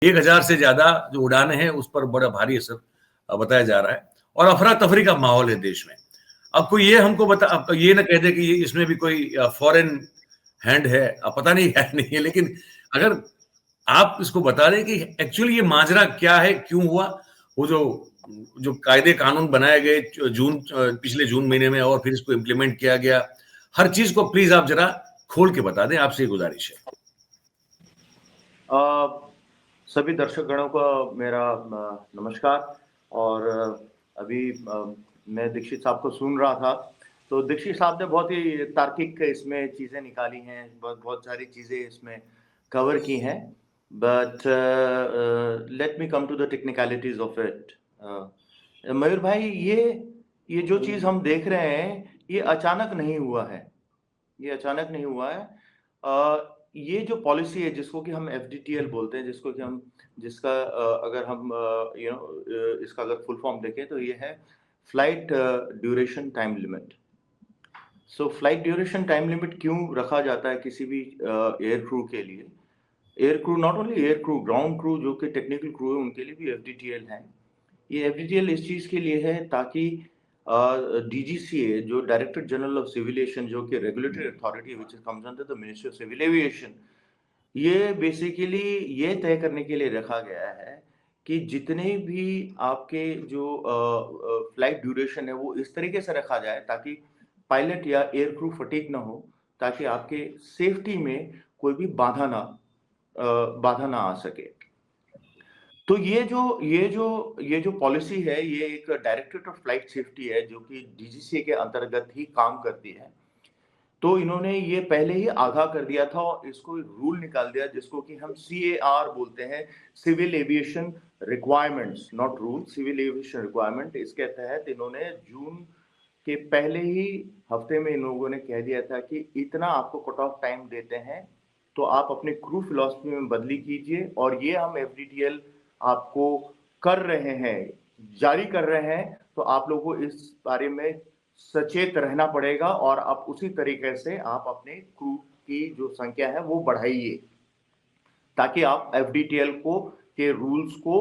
1000 से ज्यादा जो उड़ानें हैं उस पर बड़ा भारी असर बताया जा रहा है और अफरा तफरी का माहौल है देश में। अब कोई ये हमको अब ये ना कह दे कि इसमें भी कोई फॉरेन हैंड है, अब पता नहीं है नहीं है, लेकिन अगर आप इसको बता दें कि एक्चुअली ये माजरा क्या है, क्यों हुआ, वो जो कायदे कानून बनाए गए पिछले जून महीने में और फिर इसको इम्प्लीमेंट किया गया, हर चीज को प्लीज आप जरा खोल के बता दें, आपसे गुजारिश है। सभी दर्शक गणों को मेरा नमस्कार। और अभी मैं दीक्षित साहब को सुन रहा था, तो दीक्षित साहब ने बहुत ही तार्किक इसमें चीज़ें निकाली हैं, बहुत सारी चीज़ें इसमें कवर की हैं। But let me come to the technicalities of it. Mayur भाई, ये जो चीज़ हम देख रहे हैं ये अचानक नहीं हुआ है, ये अचानक नहीं हुआ है। ये जो पॉलिसी है जिसको कि हम FDTL बोलते हैं, जिसका अगर हम इसका अगर फुल फॉर्म देखें तो ये है फ्लाइट ड्यूरेशन टाइम लिमिट। सो फ्लाइट ड्यूरेशन टाइम लिमिट क्यों रखा जाता है किसी भी एयर क्रू के लिए? Air crew, not only air crew, ground crew जो कि टेक्निकल क्रू है उनके लिए भी FDTL है। ये FDTL इस चीज़ के लिए है ताकि DGCA जो director general of civil aviation, जो कि regulatory authority which comes under the ministry of civil aviation, ये बेसिकली ये तय करने के लिए रखा गया है कि जितने भी आपके जो फ्लाइट ड्यूरेशन है वो इस तरीके से रखा जाए ताकि पायलट या एयर क्रू फटीग ना हो, ताकि आपके सेफ्टी में कोई भी बाधा ना आ सके। तो ये जो पॉलिसी है ये एक डायरेक्टरेट ऑफ फ्लाइट सेफ्टी है जो कि DGCA के अंतर्गत ही काम करती है। तो इन्होंने ये पहले ही आगाह कर दिया था और इसको रूल निकाल दिया जिसको कि हम CAR बोलते हैं, civil aviation requirements, not rule, civil aviation requirement. इसके तहत इन्होंने जून के पहले ही हफ्ते में इन लोगों ने कह दिया था कि इतना आपको कट ऑफ टाइम देते हैं तो आप अपने क्रू फिलॉसफी में बदली कीजिए, और ये हम FDTL आपको कर रहे हैं, जारी कर रहे हैं, तो आप लोगों को इस बारे में सचेत रहना पड़ेगा और आप उसी तरीके से आप अपने क्रू की जो संख्या है वो बढ़ाइए ताकि आप FDTL के रूल्स को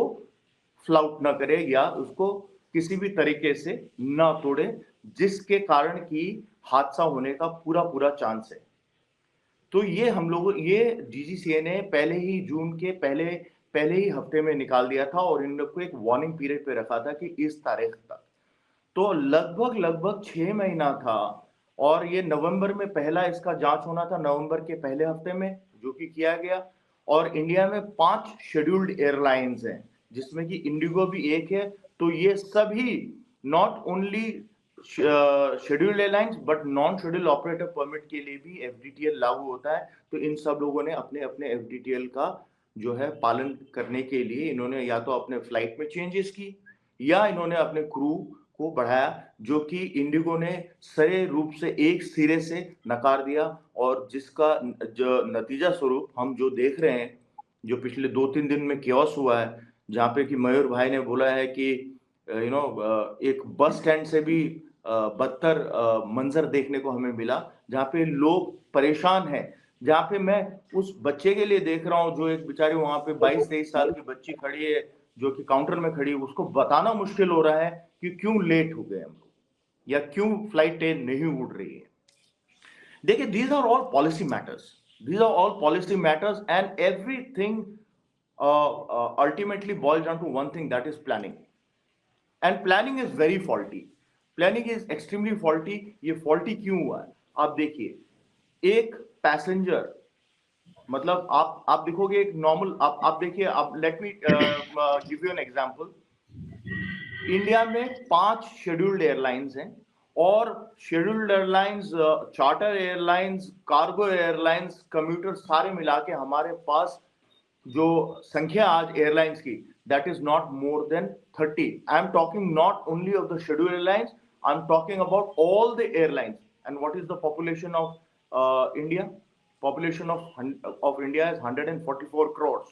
फ्लाउट ना करें या उसको किसी भी तरीके से ना तोड़े, जिसके कारण की हादसा होने का पूरा चांस है। तो ये DGCA ने पहले ही जून के पहले ही हफ्ते में निकाल दिया था और इन लोग को एक वार्निंग पीरियड पे रखा था कि इस तारीख तक। तो लगभग 6 महीना था और ये नवंबर में पहला इसका जांच होना था, नवंबर के पहले हफ्ते में, जो कि किया गया। और इंडिया में 5 शेड्यूल्ड एयरलाइंस हैं जिसमें कि इंडिगो भी एक है। तो ये सभी not only scheduled airlines but non scheduled operator permit के लिए भी FDTL लागू होता है। तो इन सब लोगों ने अपने FDTL का जो है पालन करने के लिए इन्होंने या तो अपने फ्लाइट में चेंजेस की या इन्होंने अपने क्रू को बढ़ाया, जो कि इंडिगो ने सरे रूप से एक सिरे से नकार दिया। और जिसका जो नतीजा स्वरूप हम जो देख रहे हैं, जो पिछले 2-3 दिन में केओस हुआ है, जहाँ पे कि मयूर भाई ने बोला है कि एक बस स्टैंड से भी बदतर मंजर देखने को हमें मिला, जहाँ पे लोग परेशान हैं, जहाँ पे मैं उस बच्चे के लिए देख रहा हूँ जो एक बेचारी वहां पे 22-23 साल की बच्ची खड़ी है जो कि काउंटर में खड़ी है, उसको बताना मुश्किल हो रहा है कि क्यों लेट हो गए हम लोग या क्यों फ्लाइट नहीं उड़ रही है। देखिए, these are all policy matters and everything ultimately boils down to one thing, that is planning. And planning is very faulty. Planning is extremely faulty. ये faulty क्यों हुआ है? आप देखिए, एक पैसेंजर, मतलब आप देखोगे एक नॉर्मल, आप देखिए, आप let me give you an example. India में 5 शेड्यूल्ड एयरलाइंस हैं और scheduled airlines, charter airlines, cargo airlines, commuter, सारे मिला के हमारे पास जो संख्या आज एयरलाइंस की, that is not more than 30. I am talking not only of the scheduled airlines, I am talking about all the airlines. And what is the population of India? Population of India is 144 crores.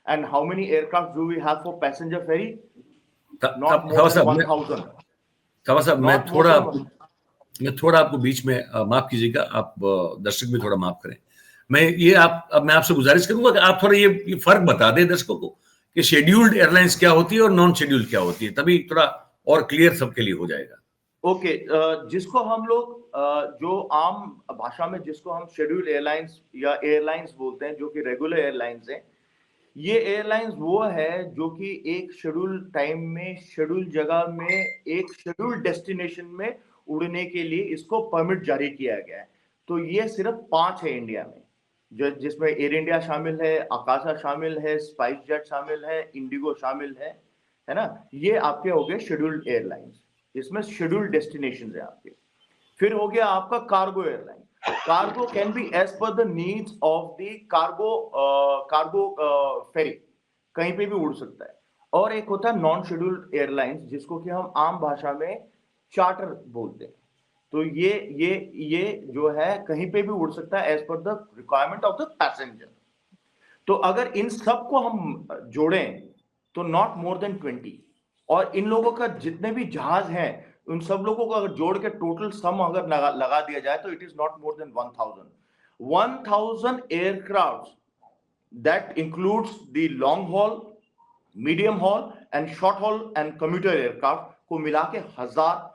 And how many aircraft do we have for passenger ferry? Not more than 1,000. साहब, मैं थोड़ा आपको बीच में माफ कीजिएगा, आप दर्शक भी थोड़ा माफ करें। मैं आपसे गुजारिश करूंगा कि आप थोड़ा ये फर्क बता दें दर्शकों को कि शेड्यूल्ड एयरलाइंस क्या होती है और नॉन शेड्यूल्ड क्या होती है, तभी थोड़ा और क्लियर सबके लिए हो जाएगा। ओके, जिसको हम लोग जो आम भाषा में जिसको हम शेड्यूल्ड एयरलाइंस या एयरलाइंस बोलते हैं, जो कि रेगुलर एयरलाइंस हैं, ये एयरलाइंस वो है जो कि एक शेड्यूल टाइम में, शेड्यूल जगह में, एक शेड्यूल डेस्टिनेशन में उड़ने के लिए इसको परमिट जारी किया गया है। तो ये सिर्फ 5 है इंडिया में, जो जिसमें एयर इंडिया शामिल है, आकाशा शामिल है, स्पाइस जेट शामिल है, इंडिगो शामिल है ना। ये आपके हो गए शेड्यूल्ड एयरलाइंस, इसमें शेड्यूल्ड डेस्टिनेशन है आपके। फिर हो गया आपका cargo airline. Cargo can be as per the needs of the cargo ferry, कहीं पे भी उड़ सकता है। और एक होता है नॉन शेड्यूल्ड एयरलाइंस, जिसको कि हम आम भाषा में चार्टर बोलते हैं। तो ये जो है कहीं पे भी उड़ सकता है as per the requirement of the passenger. तो अगर इन सब को हम जोड़ें तो नॉट मोर देन 20, और इन लोगों का जितने भी जहाज हैं उन सब लोगों को अगर जोड़ के टोटल सम अगर लगा दिया जाए तो it is not more than 1000 aircraft, that includes the long haul, medium haul and short haul and commuter aircraft को मिला के 1000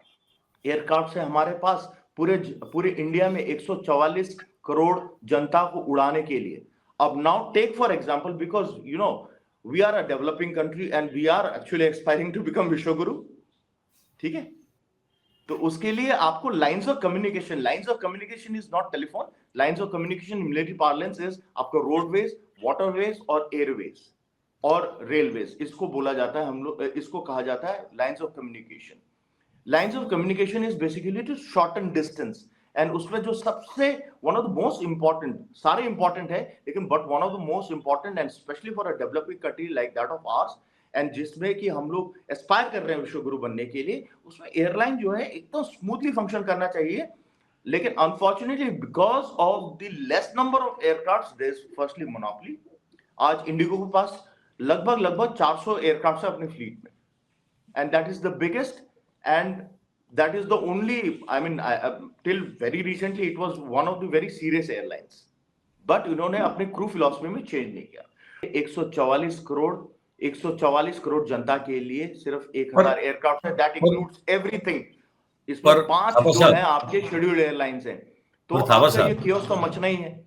एयरक्राफ्ट है हमारे पास पूरे इंडिया में 144 करोड़ जनता को उड़ाने के लिए। अब now take for example, because you know we are a developing country and we are actually expiring to become Vishwaguru, ठीक है। तो उसके लिए आपको lines of communication is not telephone, lines of communication military parlance is आपको roadways, waterways और airways और railways, इसको बोला जाता है, हम लोग इसको कहा जाता है lines of communication. Lines of communication is basically to shorten distance, and उसमें जो सबसे one of the most important, सारे इंपॉर्टेंट है लेकिन but one of the most important and specially for a developing country like that of ours, and जिसमें कि हम लोग एस्पायर कर रहे हैं विश्वगुरु बनने के लिए, उसमें एयरलाइन जो है एकदम स्मूथली फंक्शन करना चाहिए। लेकिन unfortunately because of the less number of aircraft, there is firstly monopoly. आज इंडिगो के पास लगभग 400 एयरक्राफ्ट है अपने फ्लीट में, and that is the biggest, and that is the only, I mean, till very recently it was one of the very serious airlines, but उन्होंने अपने crew philosophy में चेंज नहीं किया। 144 करोड़ जनता के लिए सिर्फ 1000 एयरक्राफ्ट है, दैट इंक्लूड्स एवरीथिंग। इसमें 5 जो है आपके शेड्यूल्ड एयरलाइंस हैं, तो आपका ये कियोस्क तो मचना ही है।